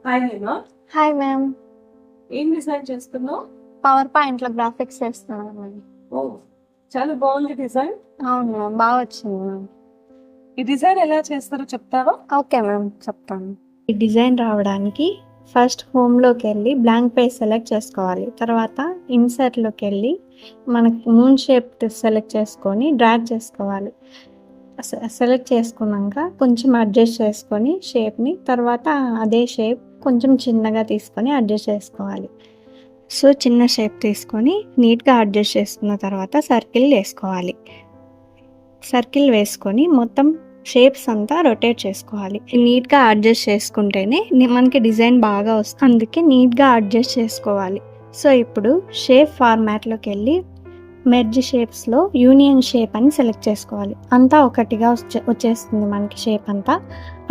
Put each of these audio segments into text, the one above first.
Hi Hema. Hi ma'am. ఏం design చేస్తున్నావు? PowerPoint లో గ్రాఫిక్స్ చేస్తున్నాను మ్యామ్. ఓ, చాలా బాగుంది డిజైన్. అవును మ్యామ్, బాగా వచ్చింది మ్యామ్. ఈ డిజైన్ ఎలా చేస్తారో చెప్తావా? ఓకే మ్యామ్, చెప్తాను. ఈ డిజైన్ రావడానికి ఫస్ట్ హోమ్లోకి వెళ్ళి బ్లాంక్ పేజ్ సెలెక్ట్ చేసుకోవాలి. తర్వాత ఇన్సర్ట్లోకి వెళ్ళి మనకి మూన్ షేప్ సెలెక్ట్ చేసుకొని డ్రాగ్ చేసుకోవాలి. సెలెక్ట్ చేసుకున్నాక కొంచెం అడ్జస్ట్ చేసుకొని షేప్ని, తర్వాత అదే షేప్ కొంచెం చిన్నగా తీసుకొని అడ్జస్ట్ చేసుకోవాలి. సో చిన్న షేప్ తీసుకొని నీట్గా అడ్జస్ట్ చేసుకున్న తర్వాత సర్కిల్ వేసుకోవాలి. సర్కిల్ వేసుకొని మొత్తం షేప్స్ అంతా రొటేట్ చేసుకోవాలి. నీట్గా అడ్జస్ట్ చేసుకుంటేనే మనకి డిజైన్ బాగా వస్తుంది, అందుకే నీట్గా అడ్జస్ట్ చేసుకోవాలి. సో ఇప్పుడు షేప్ ఫార్మాట్లోకి వెళ్ళి మెర్జ్ షేప్స్లో యూనియన్ షేప్ అని సెలెక్ట్ చేసుకోవాలి. అంతా ఒకటిగా వచ్చేస్తుంది మనకి షేప్ అంతా.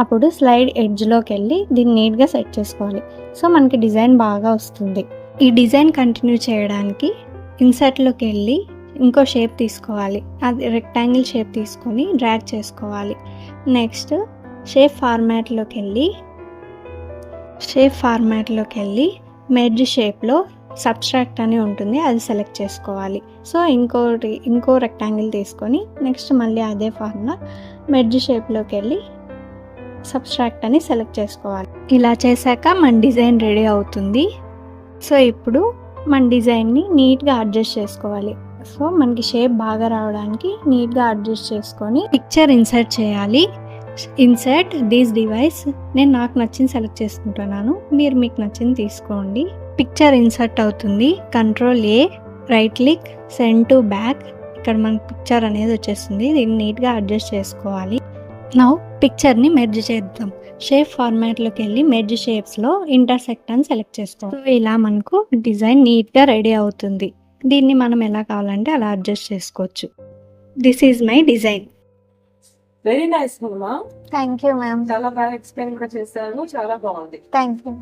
అప్పుడు స్లైడ్ ఎడ్జ్లోకి వెళ్ళి దీన్ని నీట్గా సెట్ చేసుకోవాలి. సో మనకి డిజైన్ బాగా వస్తుంది. ఈ డిజైన్ కంటిన్యూ చేయడానికి ఇన్సర్ట్లోకి వెళ్ళి ఇంకో షేప్ తీసుకోవాలి. అది రెక్టాంగిల్ షేప్ తీసుకొని డ్రాగ్ చేసుకోవాలి. నెక్స్ట్ షేప్ ఫార్మాట్లోకి వెళ్ళి మెర్జ్ షేప్లో సబ్స్ట్రాక్ట్ అని ఉంటుంది, అది సెలెక్ట్ చేసుకోవాలి. సో ఇంకో రెక్టాంగిల్ తీసుకొని నెక్స్ట్ మళ్ళీ అదే ఫార్ములా మెర్జ్ షేప్లోకి వెళ్ళి సబ్స్ట్రాక్ట్ అని సెలెక్ట్ చేసుకోవాలి. ఇలా చేశాక మన డిజైన్ రెడీ అవుతుంది. సో ఇప్పుడు మన డిజైన్ని నీట్గా అడ్జస్ట్ చేసుకోవాలి. సో మనకి షేప్ బాగా రావడానికి నీట్గా అడ్జస్ట్ చేసుకొని పిక్చర్ ఇన్సర్ట్ చేయాలి. Insert this device. నేను నాకు నచ్చింది సెలెక్ట్ చేసుకుంటున్నాను, మీరు మీకు నచ్చింది తీసుకోండి. పిక్చర్ ఇన్సర్ట్ అవుతుంది. Control A, right click, send to back. ఇక్కడ మనకి పిక్చర్ అనేది వచ్చేస్తుంది. దీన్ని నీట్గా అడ్జస్ట్ చేసుకోవాలి. నౌ పిక్చర్ని మెర్జ్ చేద్దాం. షేప్ ఫార్మాట్లోకి వెళ్ళి మెర్జ్ షేప్స్లో ఇంటర్సెక్ట్ అని సెలెక్ట్ చేసుకోవాలి. సో ఇలా మనకు డిజైన్ నీట్గా రెడీ అవుతుంది. దీన్ని మనం ఎలా కావాలంటే అలా అడ్జస్ట్ చేసుకోవచ్చు. This is my design. Very nice Hema. Thank you ma'am. చాలా బాగా ఎక్స్ప్లెయిన్ కూడా చేశారు, చాలా బాగుంది. Thank you.